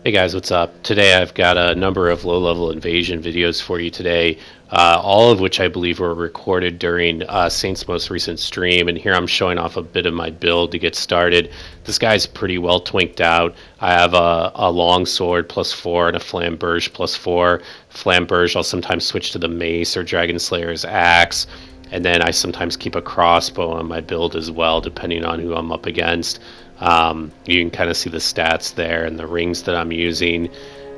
Hey guys, what's up? Today I've got a number of low-level invasion videos for you today, all of which I believe were recorded during Saint's most recent stream, and here I'm showing off a bit of my build to get started. This guy's pretty well twinked out. I have a long sword +4 and a flamberge +4. Flamberge I'll sometimes switch to the mace or Dragon Slayer's axe, and then I sometimes keep a crossbow on my build as well, depending on who I'm up against. You can kind of see the stats there and the rings that I'm using.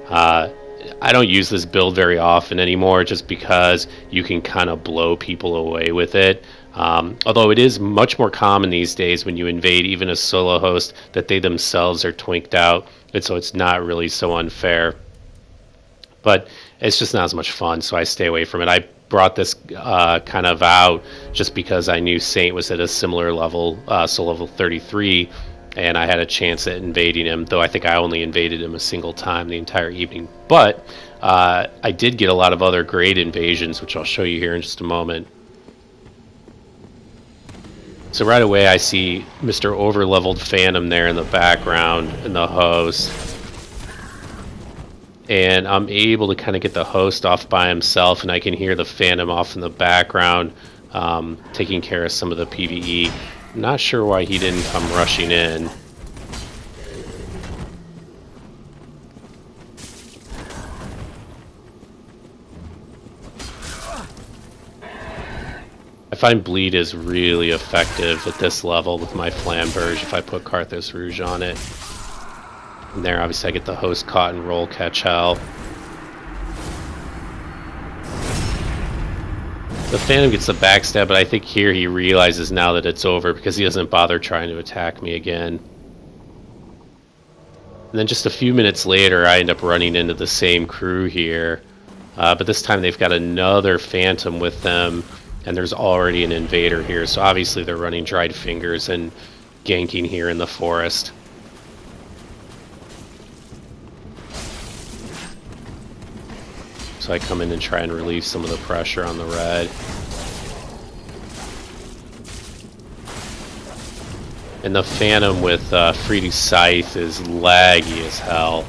Uh, I don't use this build very often anymore just because you can kind of blow people away with it. Although it is much more common these days when you invade even a solo host that they themselves are twinked out, and so it's not really so unfair. But it's just not as much fun, so I stay away from it. I brought this kind of out just because I knew Saint was at a similar level, so level 33, and I had a chance at invading him, though I think I only invaded him a single time the entire evening. But I did get a lot of other great invasions, which I'll show you here in just a moment. So right away I see Mr. Overleveled Phantom there in the background in the host. And I'm able to kind of get the host off by himself, and I can hear the Phantom off in the background taking care of some of the PvE. Not sure why he didn't come rushing in. I find bleed is really effective at this level with my flamberge if I put Carthus Rouge on it. And there obviously I get the host caught and roll catch hell. The Phantom gets the backstab, but I think here he realizes now that it's over because he doesn't bother trying to attack me again. And then just a few minutes later, I end up running into the same crew here. But this time they've got another Phantom with them, and there's already an invader here. So obviously they're running Dried Fingers and ganking here in the forest. So I come in and try and relieve some of the pressure on the red. And the Phantom with Freedy's Scythe is laggy as hell.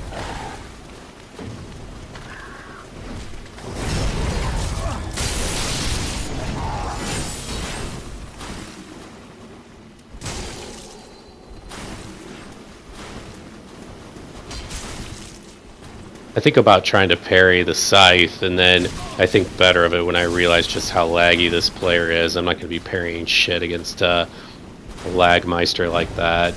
I think about trying to parry the Scythe, and then I think better of it when I realize just how laggy this player is. I'm not going to be parrying shit against a Lagmeister like that.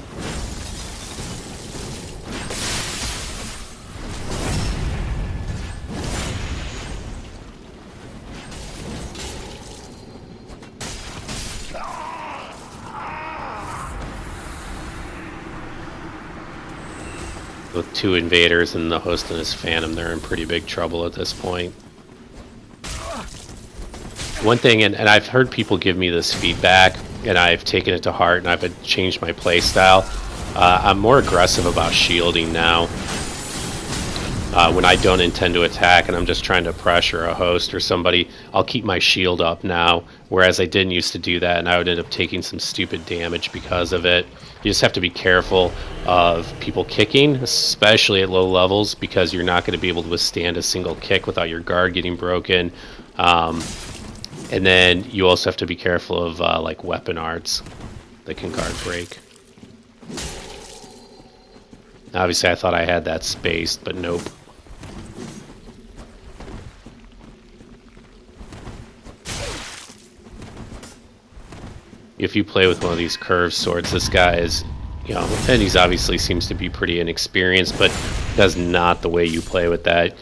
With two invaders and the host and his Phantom, they're in pretty big trouble at this point. One thing, and I've heard people give me this feedback, and I've taken it to heart, and I've changed my playstyle. I'm more aggressive about shielding now. When I don't intend to attack and I'm just trying to pressure a host or somebody, I'll keep my shield up now, whereas I didn't used to do that, and I would end up taking some stupid damage because of it. You just have to be careful of people kicking, especially at low levels, because you're not going to be able to withstand a single kick without your guard getting broken. And then you also have to be careful of like weapon arts that can guard break. Obviously I thought I had that spaced, but nope. If you play with one of these curved swords, this guy is, you know, and he's obviously seems to be pretty inexperienced, but that's not the way you play with that.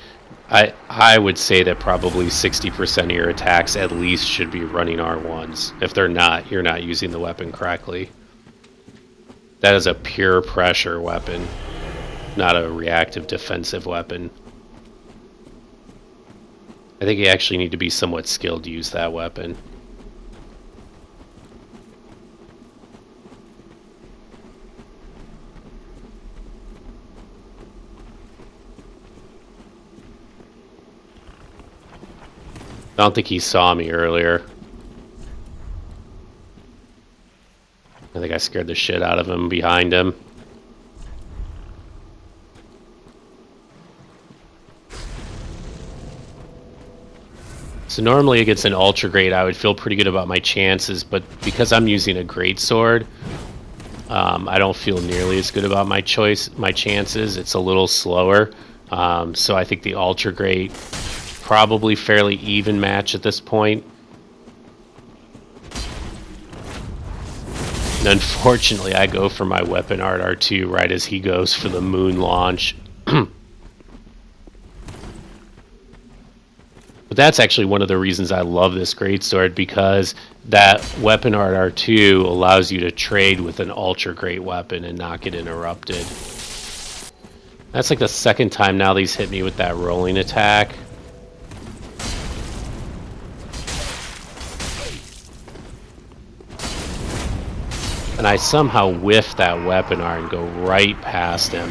I would say that probably 60% of your attacks at least should be running R1s. If they're not, you're not using the weapon correctly. That is a pure pressure weapon, not a reactive defensive weapon. I think you actually need to be somewhat skilled to use that weapon. I don't think he saw me earlier. I think I scared the shit out of him behind him. So normally against an ultra great, I would feel pretty good about my chances, but because I'm using a greatsword, I don't feel nearly as good about my chances. It's a little slower, so I think the ultra great probably fairly even match at this point. And unfortunately, I go for my weapon art R2 right as he goes for the moon launch. But that's actually one of the reasons I love this greatsword, because that weapon art R2 allows you to trade with an ultra great weapon and not get interrupted. That's like the second time now he's hit me with that rolling attack. And I somehow whiff that weapon art and go right past him.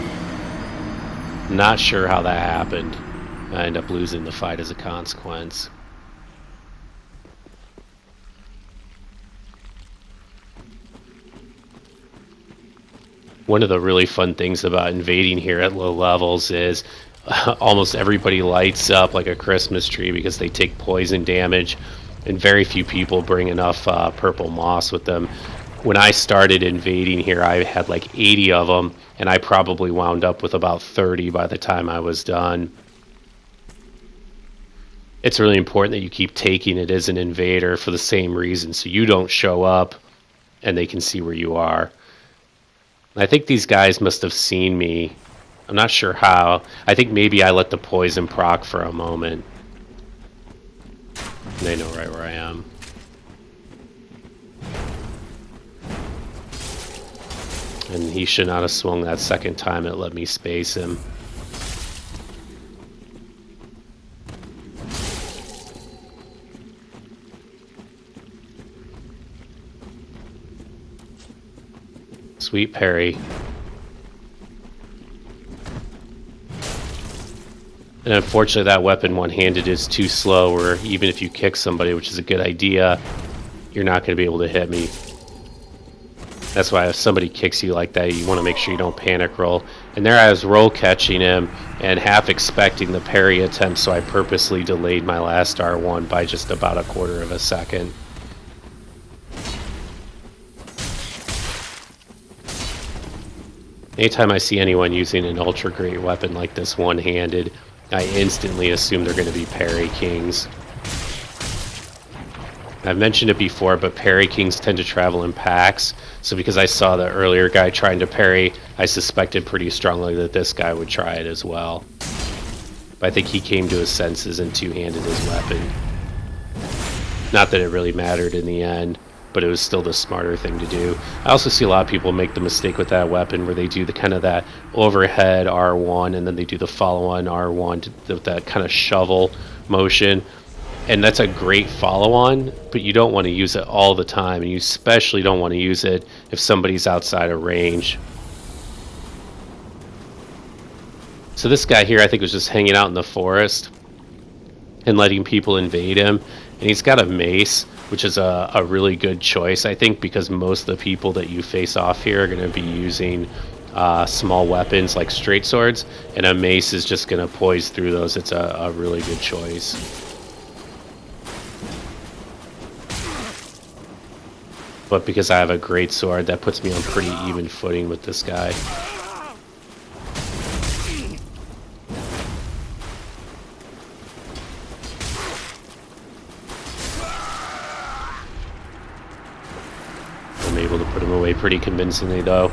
Not sure how that happened. I end up losing the fight as a consequence. One of the really fun things about invading here at low levels is almost everybody lights up like a Christmas tree because they take poison damage, and very few people bring enough purple moss with them. When I started invading here, I had like 80 of them, and I probably wound up with about 30 by the time I was done. It's really important that you keep taking it as an invader for the same reason, so you don't show up and they can see where you are. I think these guys must have seen me. I'm not sure how. I think maybe I let the poison proc for a moment. They know right where I am. And he should not have swung that second time. It let me space him. Sweet parry. And unfortunately that weapon one-handed is too slow, or even if you kick somebody, which is a good idea, you're not going to be able to hit me. That's why if somebody kicks you like that, you want to make sure you don't panic roll. And there I was roll catching him and half expecting the parry attempt, so I purposely delayed my last R1 by just about a quarter of a second. Anytime I see anyone using an ultra great weapon like this one-handed, I instantly assume they're going to be parry kings. I've mentioned it before, but parry kings tend to travel in packs, so because I saw the earlier guy trying to parry, I suspected pretty strongly that this guy would try it as well. But I think he came to his senses and two-handed his weapon. Not that it really mattered in the end, but it was still the smarter thing to do. I also see a lot of people make the mistake with that weapon where they do the kind of that overhead R1 and then they do the follow-on R1 with that kind of shovel motion. And that's a great follow-on, but you don't want to use it all the time, and you especially don't want to use it if somebody's outside of range. So this guy here, I think, was just hanging out in the forest and letting people invade him. And he's got a mace, which is a really good choice, I think, because most of the people that you face off here are going to be using small weapons like straight swords, and a mace is just going to poise through those. It's a really good choice. But because I have a great sword, that puts me on pretty even footing with this guy. I'm able to put him away pretty convincingly, though.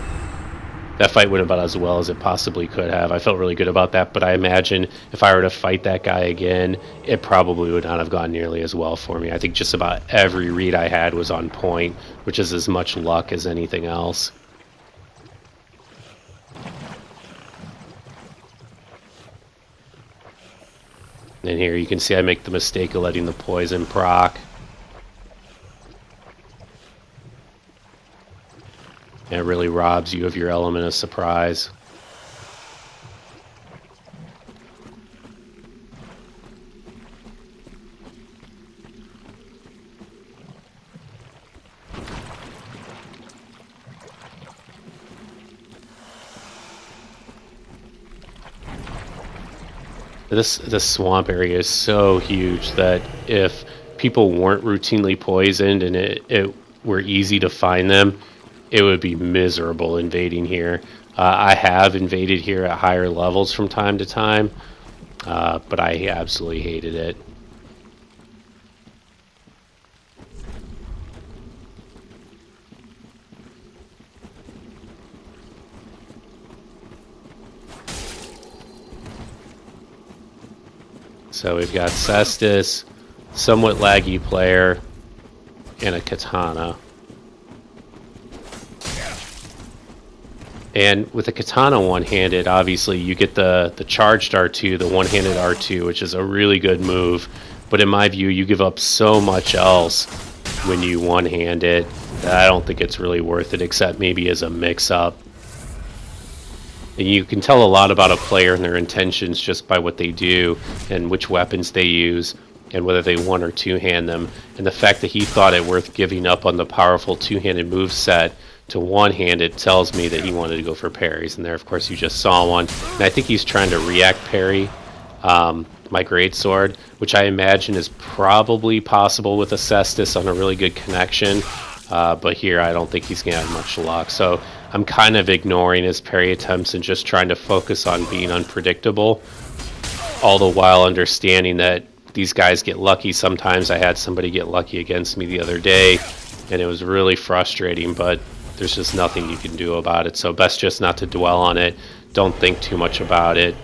That fight went about as well as it possibly could have. I felt really good about that, but I imagine if I were to fight that guy again, it probably would not have gone nearly as well for me. I think just about every read I had was on point, which is as much luck as anything else. And here you can see I make the mistake of letting the poison proc. It really robs you of your element of surprise. This swamp area is so huge that if people weren't routinely poisoned and it were easy to find them, it would be miserable invading here. I have invaded here at higher levels from time to time, but I absolutely hated it. So we've got Cestus, somewhat laggy player, and a katana. And with the katana one-handed, obviously you get the charged R2, the one-handed R2, which is a really good move. But in my view, you give up so much else when you one-hand it that I don't think it's really worth it, except maybe as a mix-up. And you can tell a lot about a player and their intentions just by what they do and which weapons they use and whether they one or two-hand them. And the fact that he thought it worth giving up on the powerful two-handed move set to one-handed tells me that he wanted to go for parries. And there, of course, you just saw one. And I think he's trying to react parry my greatsword, which I imagine is probably possible with a Cestus on a really good connection. But here, I don't think he's going to have much luck. So I'm kind of ignoring his parry attempts and just trying to focus on being unpredictable, all the while understanding that these guys get lucky. Sometimes I had somebody get lucky against me the other day, and it was really frustrating, but there's just nothing you can do about it. So best just not to dwell on it. Don't think too much about it.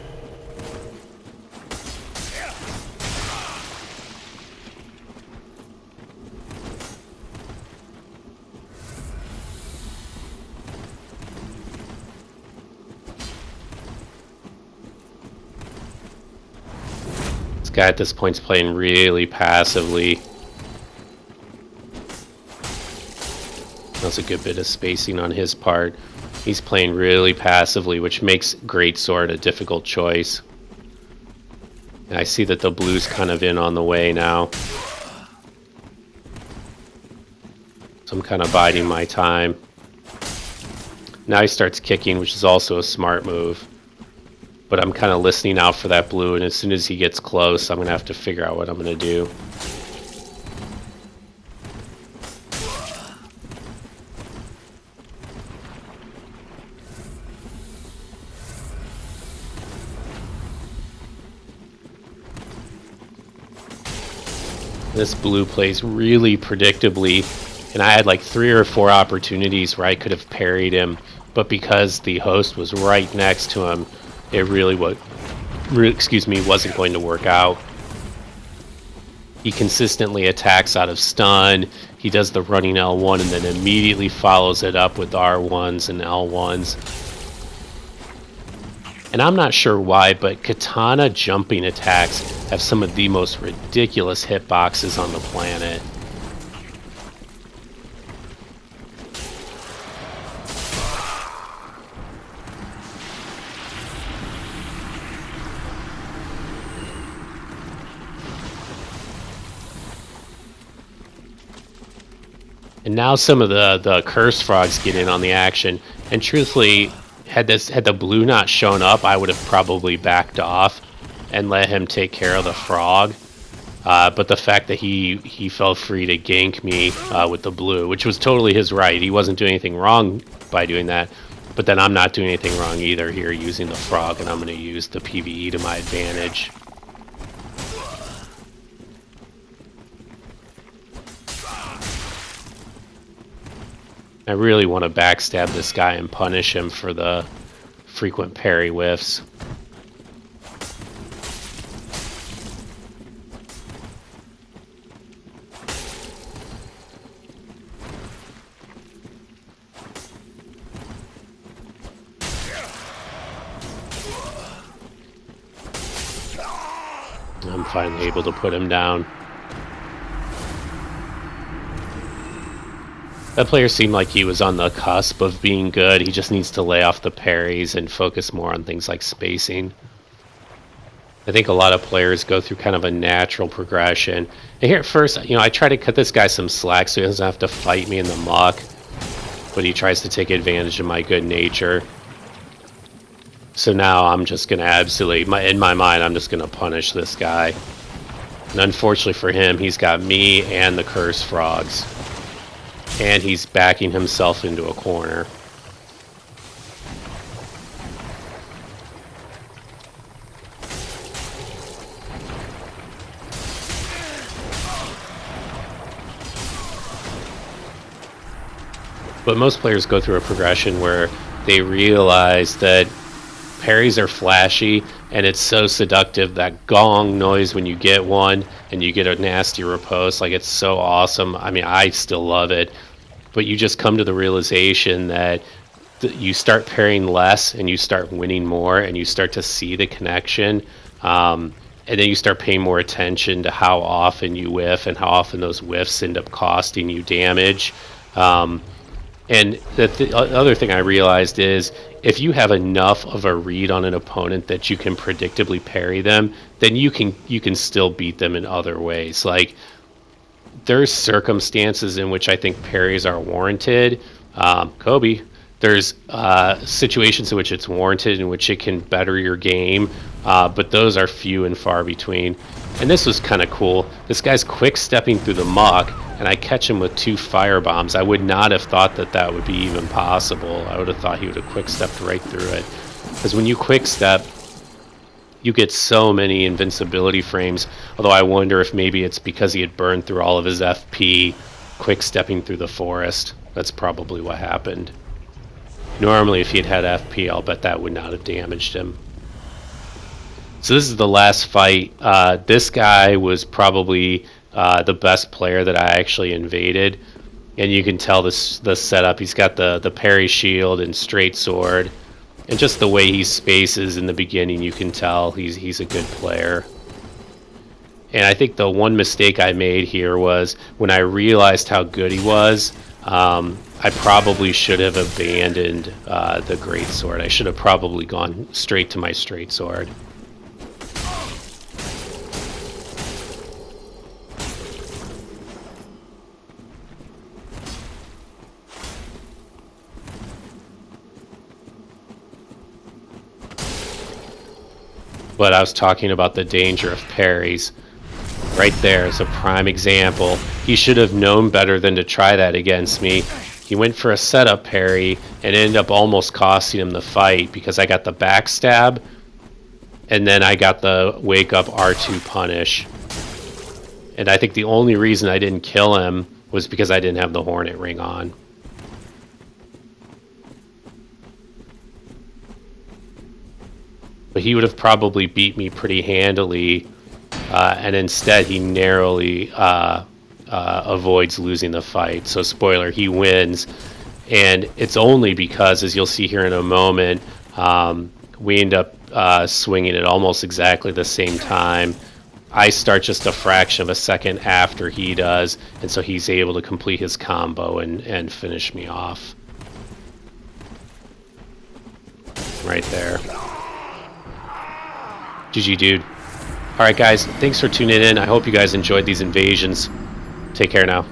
This guy at this point's playing really passively. That's a good bit of spacing on his part. He's playing really passively, which makes greatsword a difficult choice. And I see that the blue's kind of in on the way now. So I'm kind of biding my time. Now he starts kicking, which is also a smart move. But I'm kind of listening out for that blue, and as soon as he gets close, I'm going to have to figure out what I'm going to do. This blue plays really predictably, and I had like 3 or 4 opportunities where I could have parried him, but because the host was right next to him, it really wasn't going to work out. He consistently attacks out of stun. He does the running L1 and then immediately follows it up with R1s and L1s. And I'm not sure why, but katana jumping attacks have some of the most ridiculous hitboxes on the planet. And now some of the curse frogs get in on the action. And truthfully, had the blue not shown up, I would have probably backed off and let him take care of the frog. But the fact that he felt free to gank me with the blue, which was totally his right. He wasn't doing anything wrong by doing that. But then I'm not doing anything wrong either here using the frog, and I'm going to use the PvE to my advantage. I really want to backstab this guy and punish him for the frequent parry whiffs. I'm finally able to put him down. That player seemed like he was on the cusp of being good. He just needs to lay off the parries and focus more on things like spacing. I think a lot of players go through kind of a natural progression. And here at first, I try to cut this guy some slack so he doesn't have to fight me in the muck. But he tries to take advantage of my good nature. So now I'm just going to absolutely, in my mind, I'm just going to punish this guy. And unfortunately for him, he's got me and the cursed frogs. And he's backing himself into a corner. But most players go through a progression where they realize that parries are flashy and it's so seductive. That gong noise when you get one and you get a nasty riposte, like, it's so awesome. I mean, I still love it, but you just come to the realization that you start parrying less and you start winning more, and you start to see the connection, and then you start paying more attention to how often you whiff and how often those whiffs end up costing you damage. And the other thing I realized is, if you have enough of a read on an opponent that you can predictably parry them, then you can still beat them in other ways. Like, there's circumstances in which I think parries are warranted. Kobe, there's situations in which it's warranted, in which it can better your game, but those are few and far between. And this was kind of cool. This guy's quick stepping through the muck, and I catch him with 2 fire bombs. I would not have thought that that would be even possible. I would have thought he would have quick stepped right through it. Because when you quick step, you get so many invincibility frames. Although I wonder if maybe it's because he had burned through all of his FP quick stepping through the forest. That's probably what happened. Normally, if he had had FP, I'll bet that would not have damaged him. So this is the last fight. This guy was probably the best player that I actually invaded, and you can tell the setup. He's got the parry shield and straight sword, and just the way he spaces in the beginning, you can tell he's a good player. And I think the one mistake I made here was when I realized how good he was, I probably should have abandoned the greatsword. I should have probably gone straight to my straight sword. But I was talking about the danger of parries. Right there is a prime example. He should have known better than to try that against me. He went for a setup parry and ended up almost costing him the fight, because I got the backstab and then I got the wake up R2 punish. And I think the only reason I didn't kill him was because I didn't have the Hornet ring on. But he would have probably beat me pretty handily, and instead he narrowly avoids losing the fight. So spoiler, he wins, and it's only because, as you'll see here in a moment, we end up swinging at almost exactly the same time. I start just a fraction of a second after he does, and so he's able to complete his combo and finish me off. Right there. GG, dude. Alright guys, thanks for tuning in. I hope you guys enjoyed these invasions. Take care now.